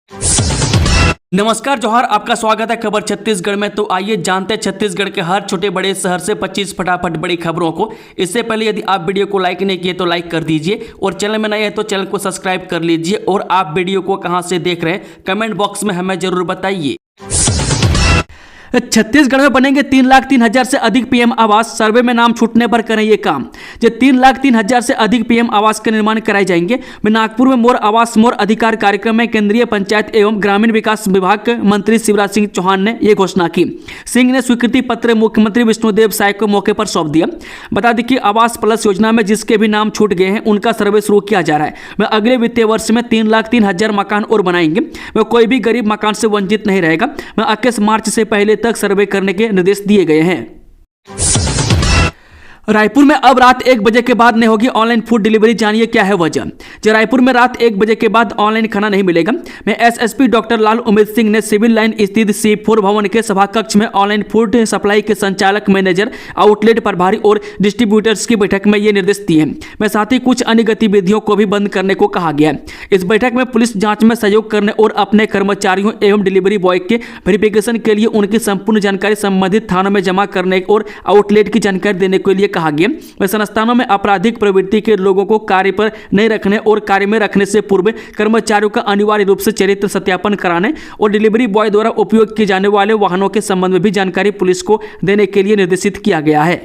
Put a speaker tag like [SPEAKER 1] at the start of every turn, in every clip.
[SPEAKER 1] नमस्कार जोहार, आपका स्वागत है खबर छत्तीसगढ़ में। तो आइए जानते हैं छत्तीसगढ़ के हर छोटे बड़े शहर से 25 फटाफट बड़ी खबरों को। इससे पहले यदि आप वीडियो को लाइक नहीं किए तो लाइक कर दीजिए और चैनल में नए हैं तो चैनल को सब्सक्राइब कर लीजिए। और आप वीडियो को कहां से देख रहे हैं कमेंट बॉक्स में हमें जरूर बताइए। छत्तीसगढ़ में बनेंगे 3,03,000 से अधिक पीएम आवास, सर्वे में नाम छूटने पर करें ये काम। जो 3,03,000 से अधिक पीएम आवास के निर्माण कराए जाएंगे। नागपुर में मोर आवास मोर अधिकार कार्यक्रम में केंद्रीय पंचायत एवं ग्रामीण विकास विभाग के मंत्री शिवराज सिंह चौहान ने यह घोषणा की। सिंह ने स्वीकृति पत्र मुख्यमंत्री विष्णुदेव साय को मौके पर सौंप दिया। बता दें कि आवास प्लस योजना में जिसके भी नाम छूट गए हैं उनका सर्वे शुरू किया जा रहा है। वह अगले वित्तीय वर्ष में 3,03,000 मकान और बनाएंगे। वह कोई भी गरीब मकान से वंचित नहीं रहेगा। वह 21 मार्च से पहले तक सर्वे करने के निर्देश दिए गए हैं। रायपुर में अब रात 1 बजे के बाद नहीं होगी ऑनलाइन फूड डिलीवरी, जानिए क्या है वजह। जो रायपुर में रात 1 बजे के बाद ऑनलाइन खाना नहीं मिलेगा। में एसएसपी डॉक्टर लाल उमेद सिंह ने सिविल लाइन स्थित C4 भवन के सभा कक्ष में ऑनलाइन फूड सप्लाई के संचालक, मैनेजर, आउटलेट प्रभारी और डिस्ट्रीब्यूटर्स की बैठक में ये निर्देश दिए हैं। में साथ ही कुछ अन्य गतिविधियों को भी बंद करने को कहा गया है। इस बैठक में पुलिस जांच में सहयोग करने और अपने कर्मचारियों एवं डिलीवरी बॉय के वेरिफिकेशन के लिए उनकी संपूर्ण जानकारी संबंधित थानों में जमा करने और आउटलेट की जानकारी देने के लिए कहा गया। वह संस्थानों में आपराधिक प्रवृत्ति के लोगों को कार्य पर नहीं रखने और कार्य में रखने से पूर्व कर्मचारियों का अनिवार्य रूप से चरित्र सत्यापन कराने और डिलीवरी बॉय द्वारा उपयोग किए जाने वाले वाहनों के संबंध में भी जानकारी पुलिस को देने के लिए निर्देशित किया गया है।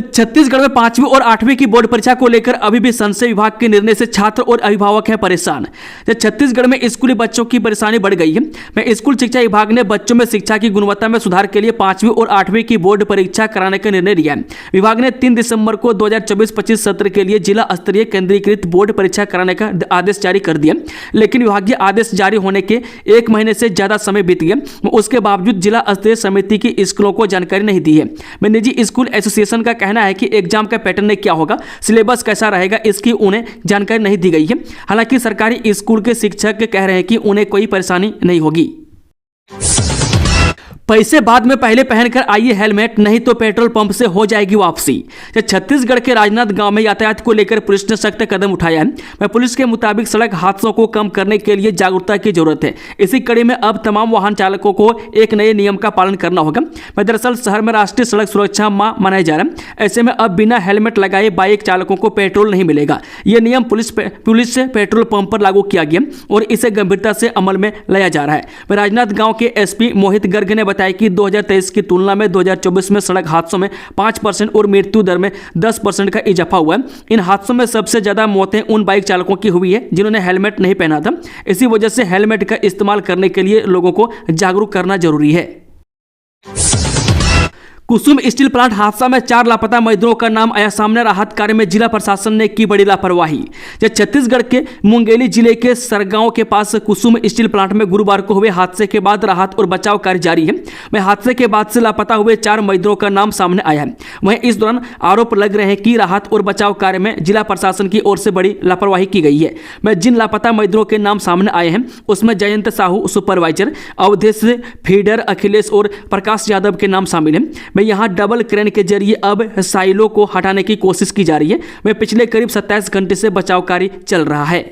[SPEAKER 1] छत्तीसगढ़ में 5वीं और 8वीं की बोर्ड परीक्षा को लेकर अभी भी संशय विभाग के निर्णय से छात्र और अभिभावक हैं परेशान। छत्तीसगढ़ में स्कूली बच्चों की परेशानी बढ़ गई है। मैं स्कूल शिक्षा विभाग ने बच्चों में शिक्षा की गुणवत्ता में सुधार के लिए 5वीं और 8वीं की बोर्ड परीक्षा कराने का निर्णय लिया है। विभाग ने 3 दिसंबर को 2024-25 सत्र के लिए जिला स्तरीय केंद्रीकृत बोर्ड परीक्षा कराने का आदेश जारी कर दिया, लेकिन विभागीय आदेश जारी होने के 1 महीने से ज्यादा समय बीत गया। उसके बावजूद जिला स्तरीय समिति की स्कूलों को जानकारी नहीं दी है। मैं निजी स्कूल एसोसिएशन का कहना है कि एग्जाम का पैटर्न क्या होगा, सिलेबस कैसा रहेगा, इसकी उन्हें जानकारी नहीं दी गई है। हालांकि सरकारी स्कूल के शिक्षक कह रहे हैं कि उन्हें कोई परेशानी नहीं होगी। पैसे बाद में पहले पहनकर आइए हेलमेट, नहीं तो पेट्रोल पंप से हो जाएगी वापसी। छत्तीसगढ़ के राजनांद गांव में यातायात को लेकर पुलिस ने सख्त कदम उठाया है। पुलिस के मुताबिक सड़क हादसों को कम करने के लिए जागरूकता की जरूरत है। इसी कड़ी में अब तमाम वाहन चालकों को एक नए नियम का पालन करना होगा। दरअसल शहर में राष्ट्रीय सड़क सुरक्षा माह मनाया जा रहा है। ऐसे में अब बिना हेलमेट लगाए बाइक चालकों को पेट्रोल नहीं मिलेगा। यह नियम पुलिस से पेट्रोल पंप पर लागू किया गया और इसे गंभीरता से अमल में लाया जा रहा है। राजनांद गांव के एसपी मोहित गर्ग ने बताया कि 2023 की तुलना में 2024 में सड़क हादसों में 5% और मृत्यु दर में 10% का इजाफा हुआ है। इन हादसों में सबसे ज्यादा मौतें उन बाइक चालकों की हुई है जिन्होंने हेलमेट नहीं पहना था। इसी वजह से हेलमेट का इस्तेमाल करने के लिए लोगों को जागरूक करना जरूरी है। कुसुम स्टील प्लांट हादसा में 4 लापता मजदूरों का नाम आया सामने। राहत कार्य में जिला प्रशासन ने की बड़ी लापरवाही। जब छत्तीसगढ़ के मुंगेली जिले के सरगांव के पास कुसुम स्टील प्लांट में गुरुवार को हुए हादसे के बाद राहत और बचाव कार्य जारी है। वहीं हादसे के बाद से लापता हुए 4 मजदूरों का नाम सामने आया है। वहीं इस दौरान आरोप लग रहे हैं कि राहत और बचाव कार्य में जिला प्रशासन की ओर से बड़ी लापरवाही की गई है। मैं जिन लापता मजदूरों के नाम सामने आए हैं उसमें जयंत साहू सुपरवाइजर, अवधेश फीडर, अखिलेश और प्रकाश यादव के नाम शामिल हैं। में यहां डबल क्रेन के जरिए अब साइलो को हटाने की कोशिश की जा रही है। में पिछले करीब 27 घंटे से बचाव कार्य चल रहा है।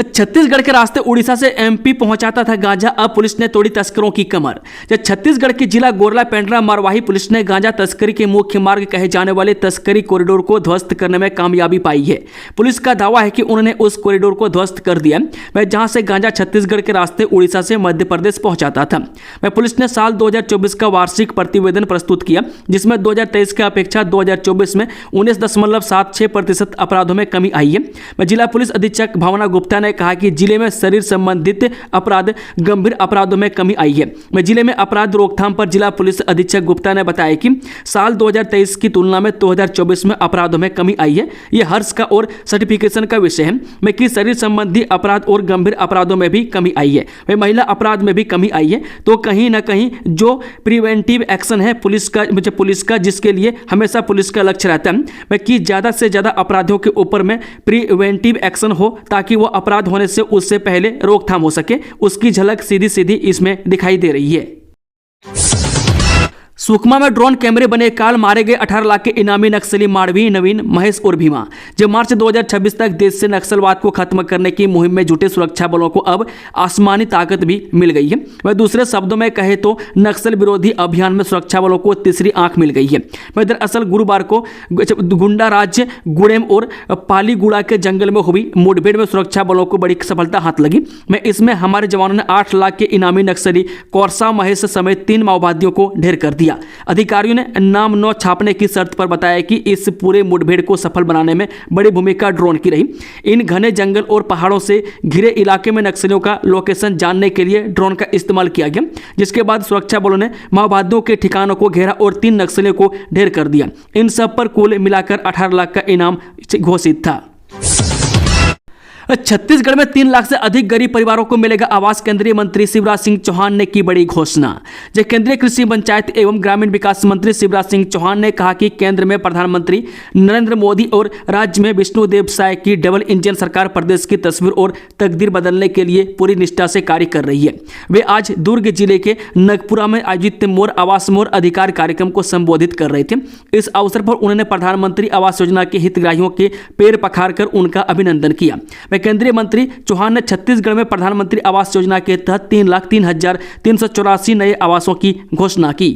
[SPEAKER 1] छत्तीसगढ़ के रास्ते उड़ीसा से एमपी पहुंचाता था गांजा, अब पुलिस ने तोड़ी तस्करों की कमर। जब छत्तीसगढ़ के जिला गोरला पेंड्रा मरवाही पुलिस ने गांजा तस्करी के मुख्य मार्ग कहे जाने वाले तस्करी कॉरिडोर को ध्वस्त करने में कामयाबी पाई है। पुलिस का दावा है कि उन्होंने उस कॉरिडोर को ध्वस्त कर दिया वह जहां से गांजा छत्तीसगढ़ के रास्ते उड़ीसा से मध्य प्रदेश पहुंचाता था। वह पुलिस ने साल 2024 का वार्षिक प्रतिवेदन प्रस्तुत किया, जिसमें 2023 की अपेक्षा 2024 में 19.76% अपराधों में कमी आई है। जिला पुलिस अधीक्षक भावना गुप्ता ने कहा कि जिले में शरीर संबंधित अपराध, गंभीर अपराधों में कमी आई है। मैं जिले में अपराध रोकथाम पर जिला पुलिस अधीक्षक गुप्ता ने बताया कि साल 2023 की तुलना में 2024 में अपराधों में कमी आई है। यह हर्ष का और सर्टिफिकेशन का विषय है। मैं कि शरीर संबंधी अपराध और गंभीर अपराधों में भी कमी आई है। वह महिला अपराध में भी कमी आई है। तो कहीं ना कहीं जो प्रिवेंटिव एक्शन है पुलिस का जिसके लिए हमेशा पुलिस का लक्ष्य रहता है मैं कि ज़्यादा से ज़्यादा अपराधियों के ऊपर में प्रिवेंटिव एक्शन हो ताकि वो अपराध होने से उससे पहले रोकथाम हो सके, उसकी झलक सीधी सीधी इसमें दिखाई दे रही है। सुकमा में ड्रोन कैमरे बने काल मारे गए 18 लाख के इनामी नक्सली माड़वी, नवीन, महेश और भीमा। जब मार्च 2026 तक देश से नक्सलवाद को खत्म करने की मुहिम में जुटे सुरक्षा बलों को अब आसमानी ताकत भी मिल गई है। वह दूसरे शब्दों में कहे तो नक्सल विरोधी अभियान में सुरक्षा बलों को तीसरी आंख मिल गई है। वह दरअसल गुरुवार को गुंडा राज्य गुड़ेम और पालीगुड़ा के जंगल में हुई मुठभेड़ में सुरक्षा बलों को बड़ी सफलता हाथ लगी। मैं इसमें हमारे जवानों ने 8 लाख के इनामी नक्सली कौरसा महेश समेत 3 माओवादियों को ढेर कर दिया। अधिकारियों ने नाम न छापने की शर्त पर बताया कि इस पूरे मुठभेड़ को सफल बनाने में बड़ी भूमिका ड्रोन की रही। इन घने जंगल और पहाड़ों से घिरे इलाके में नक्सलियों का लोकेशन जानने के लिए ड्रोन का इस्तेमाल किया गया, जिसके बाद सुरक्षा बलों ने माओवादियों के ठिकानों को घेरा और 3 नक्सलियों को ढेर कर दिया। इन सब पर कुल मिलाकर 18 लाख का इनाम घोषित था। छत्तीसगढ़ में 3 लाख से अधिक गरीब परिवारों को मिलेगा आवास। केंद्रीय मंत्री शिवराज सिंह चौहान ने की बड़ी घोषणा। जब केंद्रीय कृषि, पंचायत एवं ग्रामीण विकास मंत्री शिवराज सिंह चौहान ने कहा कि केंद्र में प्रधानमंत्री नरेंद्र मोदी और राज्य में विष्णुदेव साय की डबल इंजन सरकार प्रदेश की तस्वीर और तकदीर बदलने के लिए पूरी निष्ठा से कार्य कर रही है। वे आज दुर्ग जिले के नगपुरा में आयोजित मोर आवास मोर अधिकार कार्यक्रम को संबोधित कर रहे थे। इस अवसर पर उन्होंने प्रधानमंत्री आवास योजना के हितग्राहियों के पैर पखार कर उनका अभिनंदन किया। केंद्रीय मंत्री चौहान ने छत्तीसगढ़ में प्रधानमंत्री आवास योजना के तहत 3,03,384 नए आवासों की घोषणा की।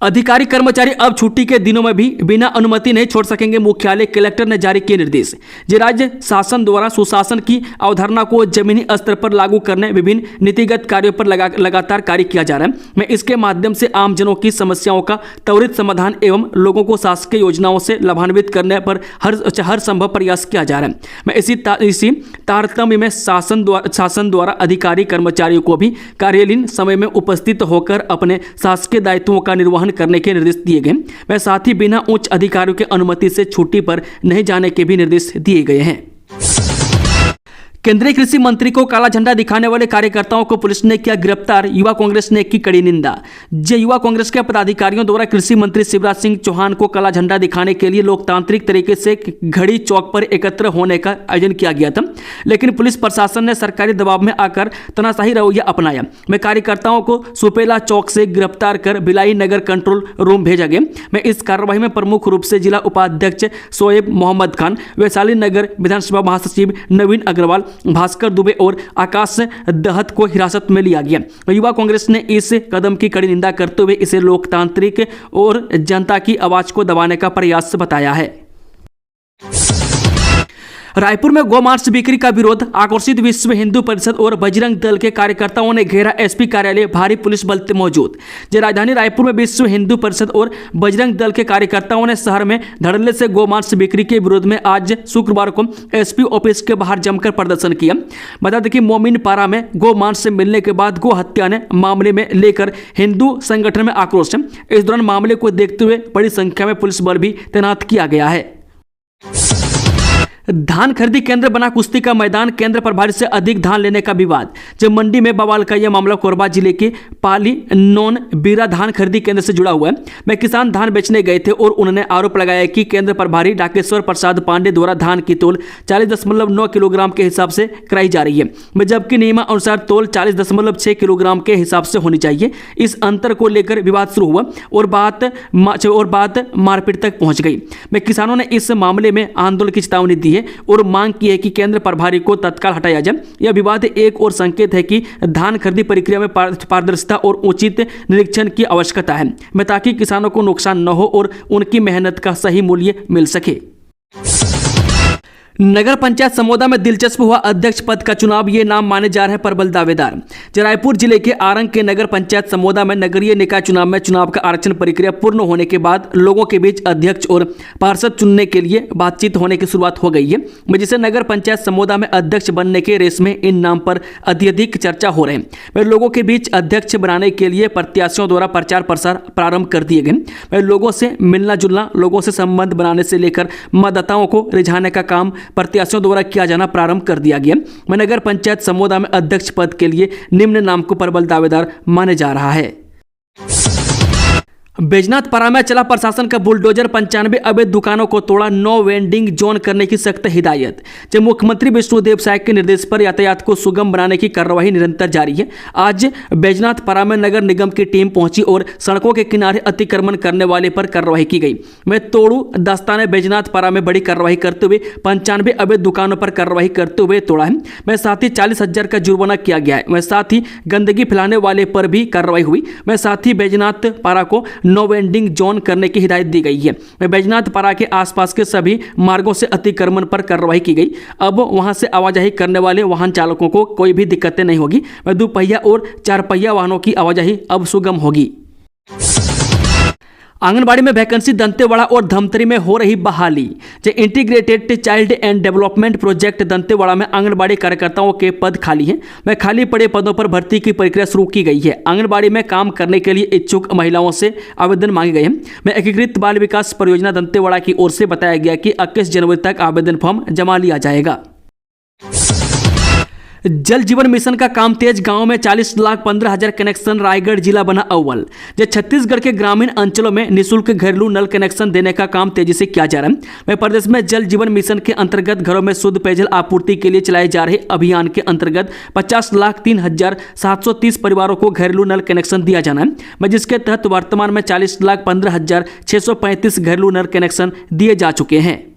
[SPEAKER 1] अधिकारी कर्मचारी अब छुट्टी के दिनों में भी बिना अनुमति नहीं छोड़ सकेंगे। मुख्यालय कलेक्टर ने जारी किए निर्देश। राज्य शासन द्वारा सुशासन की अवधारणा को जमीनी स्तर पर लागू करने विभिन्न नीतिगत कार्यों पर लगातार कार्य किया जा रहा है। मैं इसके माध्यम से आमजनों की समस्याओं का त्वरित समाधान एवं लोगों को शासकीय योजनाओं से लाभान्वित करने पर हर संभव प्रयास किया जा रहा है। मैं इसी तारतम्य में शासन द्वारा अधिकारी कर्मचारियों को भी कार्यालयीन समय में उपस्थित होकर अपने शासकीय दायित्वों का निर्वहन करने के निर्देश दिए गए। वह साथ ही बिना उच्च अधिकारियों की अनुमति से छुट्टी पर नहीं जाने के भी निर्देश दिए गए हैं। केंद्रीय कृषि मंत्री को काला झंडा दिखाने वाले कार्यकर्ताओं को पुलिस ने किया गिरफ्तार। युवा कांग्रेस ने की कड़ी निंदा। युवा कांग्रेस के पदाधिकारियों द्वारा कृषि मंत्री शिवराज सिंह चौहान को काला झंडा दिखाने के लिए लोकतांत्रिक तरीके से घड़ी चौक पर एकत्र होने का आयोजन किया गया था, लेकिन पुलिस प्रशासन ने सरकारी दबाव में आकर तनाशाही रवैया अपनाया। मैं कार्यकर्ताओं को सुपेला चौक से गिरफ्तार कर बिलाई नगर कंट्रोल रूम भेजा गया। मैं इस कार्रवाई में प्रमुख रूप से जिला उपाध्यक्ष शोएब मोहम्मद खान, वैशाली नगर विधानसभा महासचिव नवीन अग्रवाल, भास्कर दुबे और आकाश दहत को हिरासत में लिया गया। युवा कांग्रेस ने इस कदम की कड़ी निंदा करते हुए इसे लोकतांत्रिक और जनता की आवाज को दबाने का प्रयास बताया है। रायपुर में गौमांस बिक्री का विरोध। आक्रोशित विश्व हिंदू परिषद और बजरंग दल के कार्यकर्ताओं ने घेरा एसपी कार्यालय, भारी पुलिस बल मौजूद। राजधानी रायपुर में विश्व हिंदू परिषद और बजरंग दल के कार्यकर्ताओं ने शहर में धड़ल्ले से गौमांस बिक्री के विरोध में आज शुक्रवार को एसपी ऑफिस के बाहर जमकर प्रदर्शन किया। बता दें कि मोमिनपारा में गौमांस से मिलने के बाद गौ हत्या ने मामले में लेकर हिंदू संगठन में आक्रोश है। इस दौरान मामले को देखते हुए बड़ी संख्या में पुलिस बल भी तैनात किया गया है। धान खरीदी केंद्र बना कुश्ती का मैदान। केंद्र प्रभारी से अधिक धान लेने का विवाद। जब मंडी में बवाल का यह मामला कोरबा जिले के पाली नॉन बीरा धान खरीदी केंद्र से जुड़ा हुआ है। मैं किसान धान बेचने गए थे और उन्होंने आरोप लगाया कि केंद्र प्रभारी डाकेश्वर प्रसाद पांडे द्वारा धान की तोल 40.9 किलोग्राम के हिसाब से कराई जा रही है, मैं जबकि नियमानुसार तोल 40.6 किलोग्राम के हिसाब से होनी चाहिए। इस अंतर को लेकर विवाद शुरू हुआ और बात मारपीट तक पहुंच गई। मैं किसानों ने इस मामले में आंदोलन की चेतावनी दी और मांग की है कि केंद्र प्रभारी को तत्काल हटाया जाए। यह विवाद एक और संकेत है कि धान खरीदी प्रक्रिया में पारदर्शिता और उचित निरीक्षण की आवश्यकता है, ताकि किसानों को नुकसान न हो और उनकी मेहनत का सही मूल्य मिल सके। नगर पंचायत समोदा में दिलचस्प हुआ अध्यक्ष पद का चुनाव। ये नाम माने जा रहे हैं प्रबल दावेदार। रायपुर जिले के आरंग के नगर पंचायत समोदा में नगरीय निकाय चुनाव का आरक्षण प्रक्रिया पूर्ण होने के बाद लोगों के बीच अध्यक्ष और पार्षद चुनने के लिए बातचीत होने की शुरुआत हो गई है, जिसे नगर पंचायत समोदा में अध्यक्ष बनने के रेस में इन नाम पर अत्यधिक चर्चा हो रहे हैं। लोगों के बीच अध्यक्ष बनाने के लिए प्रत्याशियों द्वारा प्रचार प्रसार प्रारंभ कर दिए गए। लोगों से मिलना जुलना, लोगों से संबंध बनाने से लेकर मतदाताओं को रिझाने का काम प्रत्याशियों द्वारा किया जाना प्रारंभ कर दिया गया। नगर पंचायत समोदा में अध्यक्ष पद के लिए निम्न नाम को प्रबल दावेदार माने जा रहा है। बैजनाथ पारा में चला प्रशासन का बुलडोजर, 95 अवैध दुकानों को तोड़ा, नो वेंडिंग जोन करने की सख्त हिदायत। जब मुख्यमंत्री विष्णुदेव साय के निर्देश पर यातायात को सुगम बनाने की कार्रवाई निरंतर जारी है। आज बैजनाथ पारा में नगर निगम की टीम पहुंची और सड़कों के किनारे अतिक्रमण करने वाले पर कार्रवाई की गई। मैं तोड़ू दस्ता ने बैजनाथ पारा में बड़ी कार्रवाई करते हुए 95 अवैध दुकानों पर कार्रवाई करते हुए तोड़ा है। मैं साथ ही 40,000 का जुर्माना किया गया है। मैं साथ ही गंदगी फैलाने वाले पर भी कार्रवाई हुई। मैं साथ ही बैजनाथ पारा को नो वेंडिंग जोन करने की हिदायत दी गई है। मैं बैजनाथ पारा के आसपास के सभी मार्गों से अतिक्रमण पर कार्रवाई की गई। अब वहां से आवाजाही करने वाले वाहन चालकों को कोई भी दिक्कतें नहीं होगी। मैं दुपहिया और चारपहिया वाहनों की आवाजाही अब सुगम होगी। आंगनबाड़ी में वैकेंसी, दंतेवाड़ा और धमतरी में हो रही बहाली। जो integrated child and development project Dantewada में आंगनबाड़ी कार्यकर्ताओं के पद खाली हैं। में खाली पड़े पदों पर भर्ती की प्रक्रिया शुरू की गई है। आंगनबाड़ी में काम करने के लिए इच्छुक महिलाओं से आवेदन मांगे गए हैं। में एकीकृत बाल विकास परियोजना दंतेवाड़ा की ओर से बताया गया कि 21 जनवरी तक आवेदन फॉर्म जमा लिया जाएगा। जल जीवन मिशन का काम तेज, गांव में 40,15,000 कनेक्शन, रायगढ़ जिला बना अव्वल। जब छत्तीसगढ़ के ग्रामीण अंचलों में निःशुल्क घरेलू नल कनेक्शन देने का काम तेजी से किया जा रहा है। मैं प्रदेश में जल जीवन मिशन के अंतर्गत घरों में शुद्ध पेयजल आपूर्ति के लिए चलाए जा रहे अभियान के अंतर्गत 50,03,730 परिवारों को घरेलू नल कनेक्शन दिया जाना है। मैं जिसके तहत वर्तमान में 40,15,635 घरेलू नल कनेक्शन दिए जा चुके हैं।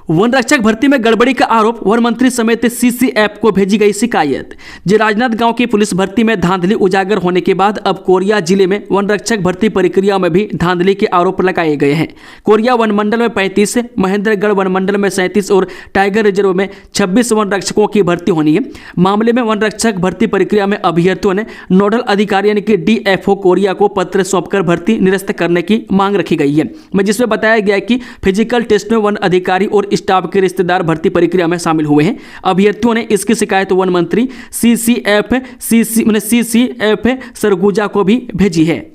[SPEAKER 1] वन रक्षक भर्ती में गड़बड़ी का आरोप, वन मंत्री समेत सीसीएफ को भेजी गई शिकायत। जे राजनांदगांव की पुलिस भर्ती में धांधली उजागर होने के बाद अब कोरिया जिले में वन रक्षक भर्ती प्रक्रिया में भी धांधली के आरोप लगाए गए हैं। कोरिया वन मंडल में 35, महेंद्रगढ़ वन मंडल में 37 और टाइगर रिजर्व में 26 वन रक्षकों की भर्ती होनी है। मामले में वन रक्षक भर्ती प्रक्रिया में अभ्यर्थियों ने नोडल अधिकारी यानी कि डीएफओ कोरिया को पत्र सौंपकर भर्ती निरस्त करने की मांग रखी गई है। जिसमें बताया गया कि फिजिकल टेस्ट में वन अधिकारी और स्टाफ के रिश्तेदार भर्ती प्रक्रिया में शामिल हुए हैं। अभ्यर्थियों ने इसकी शिकायत वन मंत्री सीसीएफ सरगुजा को भी भेजी है।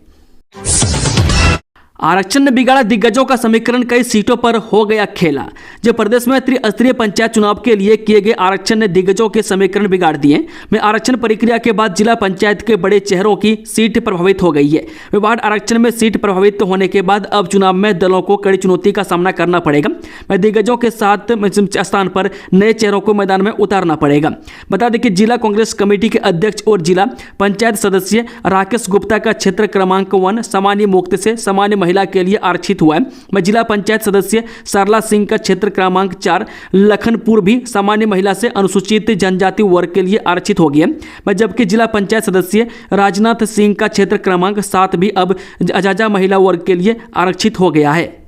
[SPEAKER 1] आरक्षण ने बिगाड़ा दिग्गजों का समीकरण, कई सीटों पर हो गया खेला। जब प्रदेश में त्रिस्तरीय पंचायत चुनाव के लिए किए गए आरक्षण ने दिग्गजों के समीकरण बिगाड़ दिए। में आरक्षण प्रक्रिया के बाद जिला पंचायत के बड़े चेहरों की सीट प्रभावित हो गई है। वार्ड आरक्षण में सीट प्रभावित होने के बाद अब चुनाव में दलों को कड़ी चुनौती का सामना करना पड़ेगा। में दिग्गजों के साथ स्थान पर नए चेहरों को मैदान में उतारना पड़ेगा। बता दें कि जिला कांग्रेस कमेटी के अध्यक्ष और जिला पंचायत सदस्य राकेश गुप्ता का क्षेत्र क्रमांक 1 सामान्य मुक्त से सामान्य महिला के लिए आरक्षित हुआ है। मैं जिला पंचायत सदस्य सरला सिंह का क्षेत्र क्रमांक 4 लखनपुर भी सामान्य महिला से अनुसूचित जनजाति वर्ग के लिए आरक्षित हो गया। मैं जबकि जिला पंचायत सदस्य राजनाथ सिंह का क्षेत्र क्रमांक 7 भी अब अजाजा महिला वर्ग के लिए आरक्षित हो गया है।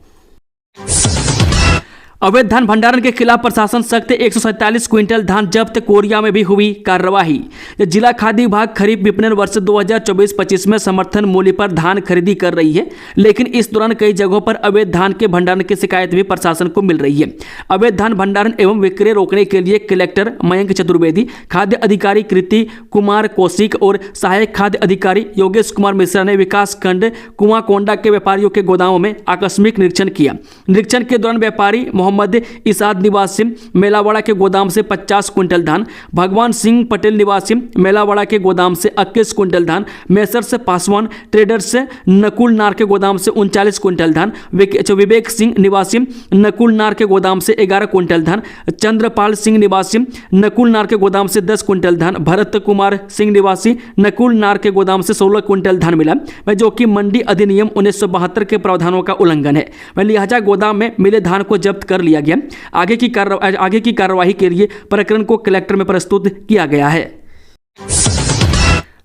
[SPEAKER 1] अवैध धान भंडारण के खिलाफ प्रशासन सख्त, 147 क्विंटल धान जब्त, कोरिया में भी हुई कार्रवाई। जिला खाद्य विभाग खरीफ विपणन वर्ष 2024-25 में समर्थन मूल्य पर धान खरीदी कर रही है, लेकिन इस दौरान कई जगहों पर अवैध धान के भंडारण की शिकायत भी प्रशासन को मिल रही है। अवैध धान भंडारण एवं विक्रय रोकने के लिए कलेक्टर मयंक चतुर्वेदी, खाद्य अधिकारी कृति कुमार कौशिक और सहायक खाद्य अधिकारी योगेश कुमार मिश्रा ने विकास खंड कुआंकोंडा के व्यापारियों के गोदामों में आकस्मिक निरीक्षण किया। निरीक्षण के दौरान व्यापारी मोहम्मद इसाद निवासी मेलावाड़ा के गोदाम से 50 क्विंटल धान, भगवान सिंह पटेल निवासी मेलावाड़ा के गोदाम से 21 क्विंटल धान, मेसर्स पासवान ट्रेडर्स नकुल नार के गोदाम से 39 क्विंटल धान, विवेक सिंह निवासी नकुल नार के गोदाम से 11 क्विंटल धान, चंद्रपाल सिंह निवासी नकुल नार के गोदाम से 10 क्विंटल धान, भरत कुमार सिंह निवासी नकुल नार के गोदाम से 16 क्विंटल धान मिला, जो कि मंडी अधिनियम 1972 के प्रावधानों का उल्लंघन है। लिहाजा गोदाम में मिले धान को जब्त कर लिया गया। आगे की कार्रवाई के लिए प्रकरण को कलेक्टर में प्रस्तुत किया गया है।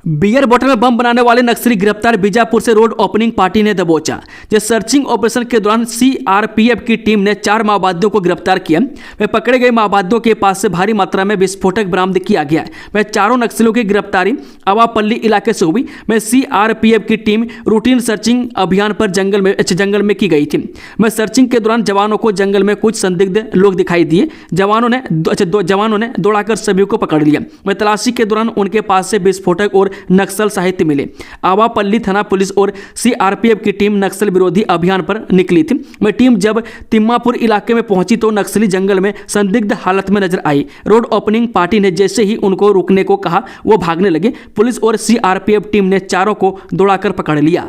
[SPEAKER 1] बियर बोतल में बम बनाने वाले नक्सली गिरफ्तार, बीजापुर से रोड ओपनिंग पार्टी ने दबोचा। सर्चिंग ऑपरेशन के दौरान सीआरपीएफ की टीम ने 4 माओवादियों को गिरफ्तार किया। वे पकड़े गए माओवादियों के पास से भारी मात्रा में विस्फोटक बरामद किया गया। वह चारों नक्सलियों की गिरफ्तारी अवापल्ली इलाके से हुई। में सीआरपीएफ की टीम रूटीन सर्चिंग अभियान पर जंगल में की गई थी। मैं सर्चिंग के दौरान जवानों को जंगल में कुछ संदिग्ध लोग दिखाई दिए। जवानों ने दौड़ाकर सभी को पकड़ लिया। मैं तलाशी के दौरान उनके पास से विस्फोटक और नक्सल साहित्य मिले। आवापल्ली थाना पुलिस और सीआरपीएफ की टीम नक्सल विरोधी अभियान पर निकली थी। मैं टीम जब तिम्मापुर इलाके में पहुंची तो नक्सली जंगल में संदिग्ध हालत में नजर आई। रोड ओपनिंग पार्टी ने जैसे ही उनको रुकने को कहा वो भागने लगे। पुलिस और सीआरपीएफ टीम ने चारों को दौड़ाकर पकड़ लिया।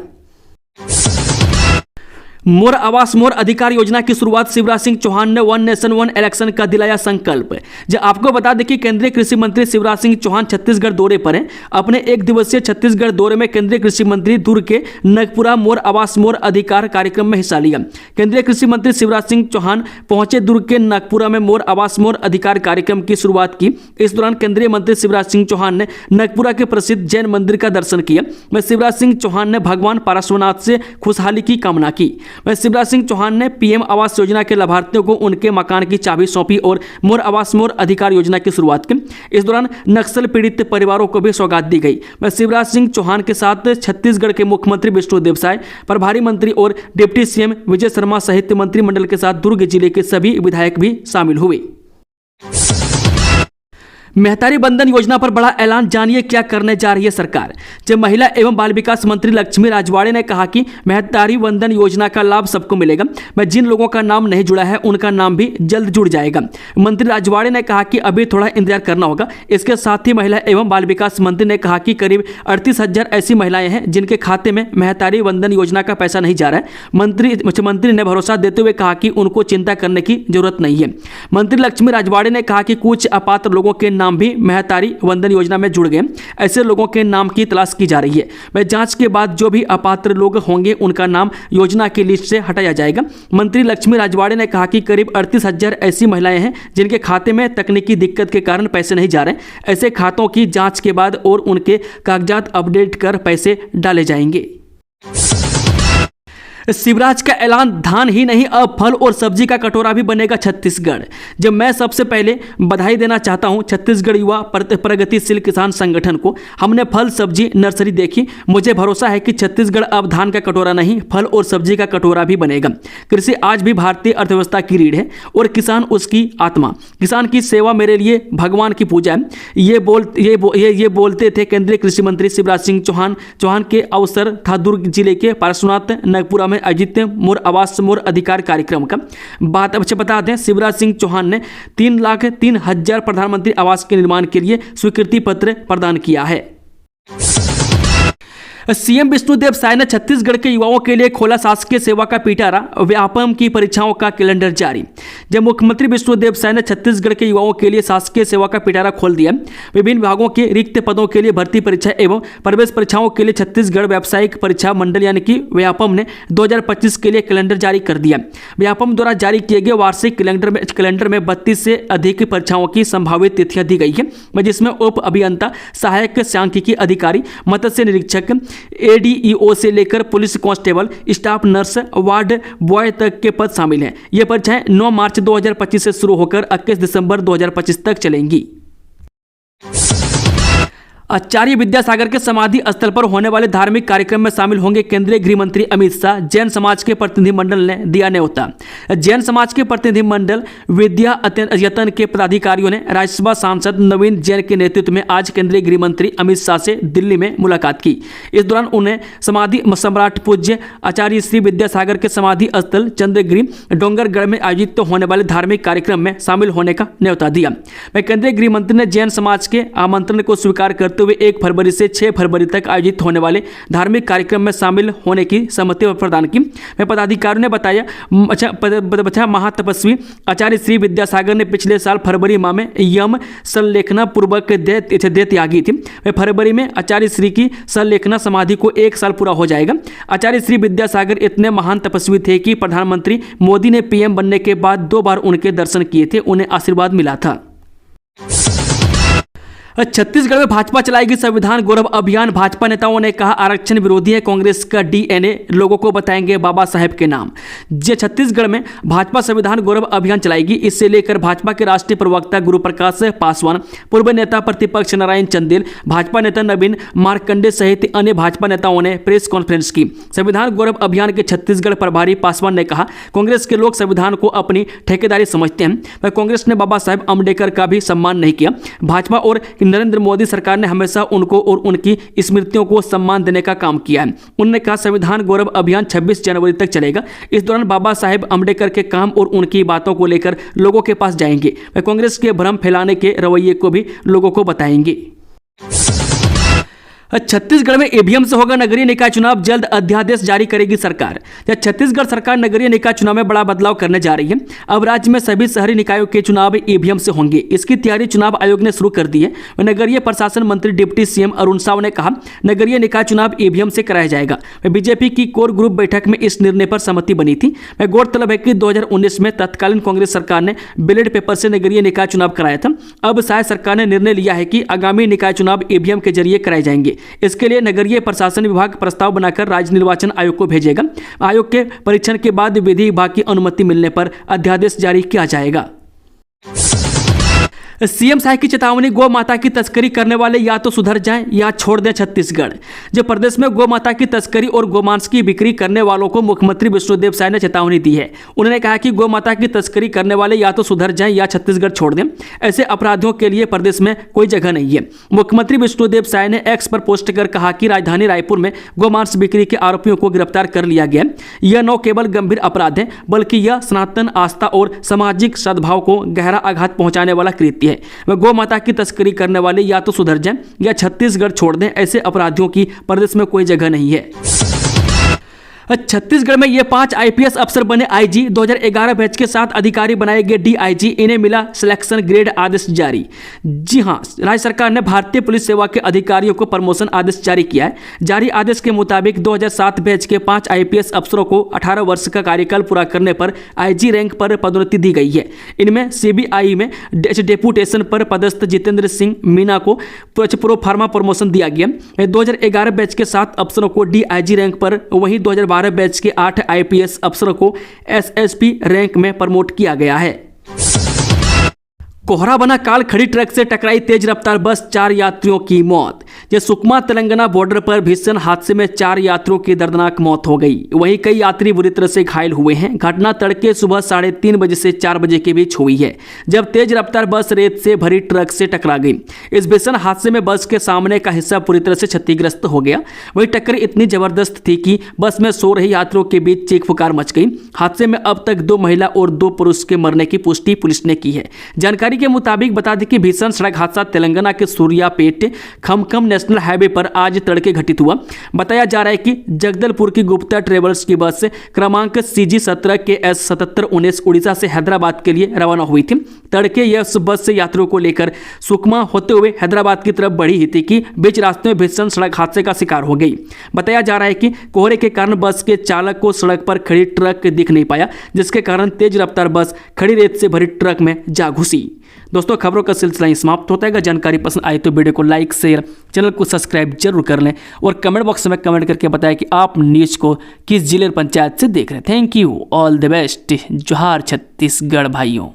[SPEAKER 1] मोर आवास मोर अधिकार योजना की शुरुआत शिवराज सिंह चौहान ने वन नेशन वन इलेक्शन का दिलाया संकल्प। जब आपको बता दें कि केंद्रीय कृषि मंत्री शिवराज सिंह चौहान छत्तीसगढ़ दौरे पर हैं। अपने एक दिवसीय छत्तीसगढ़ दौरे में केंद्रीय कृषि मंत्री दुर्ग के नगपुरा मोर आवास मोर अधिकार कार्यक्रम में हिस्सा लिया। केंद्रीय कृषि मंत्री शिवराज सिंह चौहान पहुंचे दुर्ग के नगपुरा में मोर आवास मोर अधिकार कार्यक्रम की शुरुआत की। इस दौरान केंद्रीय मंत्री शिवराज सिंह चौहान ने नगपुरा के प्रसिद्ध जैन मंदिर का दर्शन किया। वह शिवराज सिंह चौहान ने भगवान पार्श्वनाथ से खुशहाली की कामना की। वह शिवराज सिंह चौहान ने पीएम आवास योजना के लाभार्थियों को उनके मकान की चाबी सौंपी और मोर आवास मोर अधिकार योजना की शुरुआत की। इस दौरान नक्सल पीड़ित परिवारों को भी सौगात दी गई। वह शिवराज सिंह चौहान के साथ छत्तीसगढ़ के मुख्यमंत्री विष्णुदेव साय, प्रभारी मंत्री और डिप्टी सीएम विजय शर्मा सहित मंत्रिमंडल के साथ दुर्ग जिले के सभी विधायक भी शामिल हुए। मेहतारी वंदन योजना पर बड़ा ऐलान, जानिए क्या करने जा रही है सरकार। जब महिला एवं बाल विकास मंत्री लक्ष्मी राजवाड़े ने कहा कि मेहतारी वंदन योजना का लाभ सबको मिलेगा। मैं जिन लोगों का नाम नहीं जुड़ा है उनका नाम भी जल्द जुड़ जाएगा। मंत्री राजवाड़े ने कहा कि अभी थोड़ा इंतजार करना होगा। इसके साथ ही महिला एवं बाल विकास मंत्री ने कहा कि करीब 38,000 ऐसी महिलाएं हैं जिनके खाते में मेहतारी वंदन योजना का पैसा नहीं जा रहा है। मुख्यमंत्री ने भरोसा देते हुए कहा कि उनको चिंता करने की जरूरत नहीं है। मंत्री लक्ष्मी राजवाड़े ने कहा कि कुछ अपात्र लोगों के नाम भी मेहतारी वंदन योजना में जुड़ गए। ऐसे लोगों के नाम की तलाश की जा रही है। वह जांच के बाद जो भी अपात्र लोग होंगे उनका नाम योजना की लिस्ट से हटाया जाएगा। मंत्री लक्ष्मी राजवाड़े ने कहा कि करीब 38,000 ऐसी महिलाएं हैं जिनके खाते में तकनीकी दिक्कत के कारण पैसे नहीं जा रहे। ऐसे खातों की जांच के बाद और उनके कागजात अपडेट कर पैसे डाले जाएंगे। शिवराज का ऐलान, धान ही नहीं अब फल और सब्जी का कटोरा भी बनेगा छत्तीसगढ़। जब मैं सबसे पहले बधाई देना चाहता हूं छत्तीसगढ़ युवा प्रगतिशील किसान संगठन को। हमने फल सब्जी नर्सरी देखी। मुझे भरोसा है कि छत्तीसगढ़ अब धान का कटोरा नहीं फल और सब्जी का कटोरा भी बनेगा। कृषि आज भी भारतीय अर्थव्यवस्था की रीढ़ है और किसान उसकी आत्मा। किसान की सेवा मेरे लिए भगवान की पूजा है। ये बोलते थे केंद्रीय कृषि मंत्री शिवराज सिंह चौहान के अवसर था दुर्ग जिले के पार्श्वनाथ नगपुरा में आयोजित मोर आवास मोर अधिकार कार्यक्रम का। बात अब बता दें, शिवराज सिंह चौहान ने 3,03,000 प्रधानमंत्री आवास के निर्माण के लिए स्वीकृति पत्र प्रदान किया है। सीएम विष्णुदेव साय ने छत्तीसगढ़ के युवाओं के लिए खोला शासकीय सेवा का पिटारा, व्यापम की परीक्षाओं का कैलेंडर जारी। जब मुख्यमंत्री विष्णुदेव साय ने छत्तीसगढ़ के युवाओं के लिए शासकीय सेवा का पिटारा खोल दिया। विभिन्न विभागों के रिक्त पदों के लिए भर्ती परीक्षा एवं प्रवेश परीक्षाओं के लिए छत्तीसगढ़ व्यावसायिक परीक्षा मंडल यानी कि व्यापम ने 2025 के लिए कैलेंडर जारी कर दिया। व्यापम द्वारा जारी किए गए वार्षिक कैलेंडर में 32 से अधिक परीक्षाओं की संभावित तिथियां दी गई है, जिसमें उप अभियंता, सहायक सांख्यिकी अधिकारी, मत्स्य निरीक्षक, एडीईओ से लेकर police constable, staff nurse, ward boy तक के पद शामिल हैं। ये परीक्षाएं 9 मार्च 2025 से शुरू होकर 21 दिसंबर 2025 तक चलेंगी। आचार्य विद्यासागर के समाधि स्थल पर होने वाले धार्मिक कार्यक्रम में शामिल होंगे केंद्रीय गृह मंत्री अमित शाह। जैन समाज के प्रतिनिधि मंडल ने दिया न्योता। जैन समाज के प्रतिनिधि मंडल विद्या यतन के पदाधिकारियों ने राज्यसभा सांसद नवीन जैन के नेतृत्व में आज केंद्रीय गृह मंत्री अमित शाह से दिल्ली में मुलाकात की। इस दौरान उन्हें समाधि सम्राट पूज्य आचार्य श्री विद्यासागर के समाधि स्थल चंद्रगिरी डोंगरगढ़ में आयोजित होने वाले धार्मिक कार्यक्रम में शामिल होने का न्योता दिया। वह केंद्रीय गृह मंत्री ने जैन समाज के आमंत्रण को स्वीकार करते हुए 1 फरवरी से 6 फरवरी तक आयोजित होने वाले धार्मिक कार्यक्रम में शामिल होने की सहमति प्रदान की। पदाधिकारियों ने बताया महातपस्वी आचार्य श्री विद्यासागर ने पिछले साल फरवरी माह में यम संलेखना पूर्वक देह त्यागी थी। फरवरी में आचार्य श्री की संलेखना समाधि को 1 साल पूरा हो जाएगा। आचार्य श्री विद्यासागर इतने महान तपस्वी थे कि प्रधानमंत्री मोदी ने पीएम बनने के बाद 2 बार उनके दर्शन किए थे, उन्हें आशीर्वाद मिला था। छत्तीसगढ़ में भाजपा चलाएगी संविधान गौरव अभियान। भाजपा नेताओं ने कहा आरक्षण विरोधी है कांग्रेस का डीएनए, लोगों को बताएंगे बाबा साहेब के नाम। छत्तीसगढ़ में भाजपा संविधान गौरव अभियान चलाएगी। इससे लेकर भाजपा के राष्ट्रीय प्रवक्ता गुरु प्रकाश पासवान, पूर्व नेता प्रतिपक्ष नारायण चंदेल, भाजपा नेता नवीन मार्कंडे सहित अन्य भाजपा नेताओं ने प्रेस कॉन्फ्रेंस की। संविधान गौरव अभियान के छत्तीसगढ़ प्रभारी पासवान ने कहा कांग्रेस के लोग संविधान को अपनी ठेकेदारी समझते हैं। वह कांग्रेस ने बाबा साहेब अम्बेडकर का भी सम्मान नहीं किया। भाजपा और नरेंद्र मोदी सरकार ने हमेशा उनको और उनकी स्मृतियों को सम्मान देने का काम किया है। उन्होंने कहा संविधान गौरव अभियान 26 जनवरी तक चलेगा। इस दौरान बाबा साहेब अम्बेडकर के काम और उनकी बातों को लेकर लोगों के पास जाएंगे। वे कांग्रेस के भ्रम फैलाने के रवैये को भी लोगों को बताएंगे। छत्तीसगढ़ में ईवीएम से होगा नगरीय निकाय चुनाव, जल्द अध्यादेश जारी करेगी सरकार। छत्तीसगढ़ सरकार नगरीय निकाय चुनाव में बड़ा बदलाव करने जा रही है। अब राज्य में सभी शहरी निकायों के चुनाव ईवीएम से होंगे। इसकी तैयारी चुनाव आयोग ने शुरू कर दी है। नगरीय प्रशासन मंत्री डिप्टी सीएम अरुण साव ने कहा, नगरीय निकाय चुनाव ईवीएम से कराया जाएगा। बीजेपी की कोर ग्रुप बैठक में इस निर्णय पर सहमति बनी थी। गौरतलब है कि 2019 में तत्कालीन कांग्रेस सरकार ने बैलेट पेपर से नगरीय निकाय चुनाव कराया था। अब शायद सरकार ने निर्णय लिया है कि आगामी निकाय चुनाव ईवीएम के जरिए कराए जाएंगे। इसके लिए नगरीय प्रशासन विभाग प्रस्ताव बनाकर राज्य निर्वाचन आयोग को भेजेगा। आयोग के परीक्षण के बाद विधि विभाग की अनुमति मिलने पर अध्यादेश जारी किया जाएगा। सीएम साहब की चेतावनी, गौ माता की तस्करी करने वाले या तो सुधर जाएं या छोड़ दें छत्तीसगढ़। जो प्रदेश में गौ माता की तस्करी और गोमांस की बिक्री करने वालों को मुख्यमंत्री विष्णुदेव साय ने चेतावनी दी है। उन्होंने कहा कि गौ माता की तस्करी करने वाले या तो सुधर जाएं या छत्तीसगढ़ छोड़ दें। ऐसे अपराधियों के लिए प्रदेश में कोई जगह नहीं है। मुख्यमंत्री विष्णुदेव साय ने एक्स पर पोस्ट कर कहा कि राजधानी रायपुर में गोमांस बिक्री के आरोपियों को गिरफ्तार कर लिया गया। यह न केवल गंभीर अपराध है, बल्कि यह सनातन आस्था और सामाजिक सद्भाव को गहरा आघात पहुंचाने वाला कृत्य है। वह गौ माता की तस्करी करने वाले या तो सुधर जाएं या छत्तीसगढ़ छोड़ दें। ऐसे अपराधियों की प्रदेश में कोई जगह नहीं है। छत्तीसगढ़ में ये 5 आईपीएस अफसर बने आईजी। 2011 बैच के 7 अधिकारी बनाए गए डीआईजी। इन्हें मिला सिलेक्शन ग्रेड आदेश जारी। जी हां, राज्य सरकार ने भारतीय पुलिस सेवा के अधिकारियों को प्रमोशन आदेश जारी किया है। जारी आदेश के मुताबिक 2007 बैच के 5 आईपीएस अफसरों को 18 वर्ष का कार्यकाल पूरा करने पर आईजी रैंक पर पदोन्नति दी गई है। इनमें सीबीआई में डेपुटेशन पर पदस्थ जितेंद्र सिंह मीना को प्रोफार्मा प्रमोशन दिया गया। 2011 बैच के 7 अफसरों को डीआईजी रैंक पर, वहीं 2012 बैच के 8 आईपीएस अफसरों को एसएसपी रैंक में प्रमोट किया गया है। कोहरा बना काल, खड़ी ट्रक से टकराई तेज रफ्तार बस, 4 यात्रियों की मौत। सुकमा तेलंगाना बॉर्डर पर भीषण हादसे में 4 यात्रियों की दर्दनाक मौत हो गई। वहीं कई यात्री बुरी तरह से घायल हुए हैं। घटना तड़के सुबह 3:30 बजे से 4 बजे के बीच हुई है, जब तेज रफ्तार बस रेत से भरी ट्रक से टकरा गई। इस भीषण हादसे में बस के सामने का हिस्सा पूरी तरह से क्षतिग्रस्त हो गया। वहीं टक्कर इतनी जबरदस्त थी कि बस में सो रहे यात्रियों के बीच चीख पुकार मच गई। हादसे में अब तक 2 महिला और 2 पुरुष के मरने की पुष्टि पुलिस ने की है। जानकारी के मुताबिक बता दें कि भीषण सड़क हादसा तेलंगाना के सूर्यापेट खमखम नेशनल हाईवे पर आज तड़के घटित हुआ। बताया जा रहा है कि जगदलपुर की गुप्ता ट्रेवल्स की बस क्रमांक CG17 KS 7719 उड़ीसा से हैदराबाद के लिए रवाना हुई थी। तड़के यह बस से यात्रियों को लेकर सुकमा होते हुए हैदराबाद की तरफ बढ़ी ही थी कि बीच रास्ते में भीषण सड़क हादसे का शिकार हो गई। बताया जा रहा है कि कोहरे के कारण बस के चालक को सड़क पर खड़ी ट्रक दिख नहीं पाया, जिसके कारण तेज रफ्तार बस खड़ी रेत से भरी ट्रक में जा घुसी। दोस्तों, खबरों का सिलसिला ही समाप्त होता है। अगर जानकारी पसंद आए तो वीडियो को लाइक, शेयर, चैनल को सब्सक्राइब जरूर कर लें और कमेंट बॉक्स में कमेंट करके बताएं कि आप न्यूज़ को किस जिले और पंचायत से देख रहे हैं। Thank you, all the best. जोहार छत्तीसगढ़ भाइयों।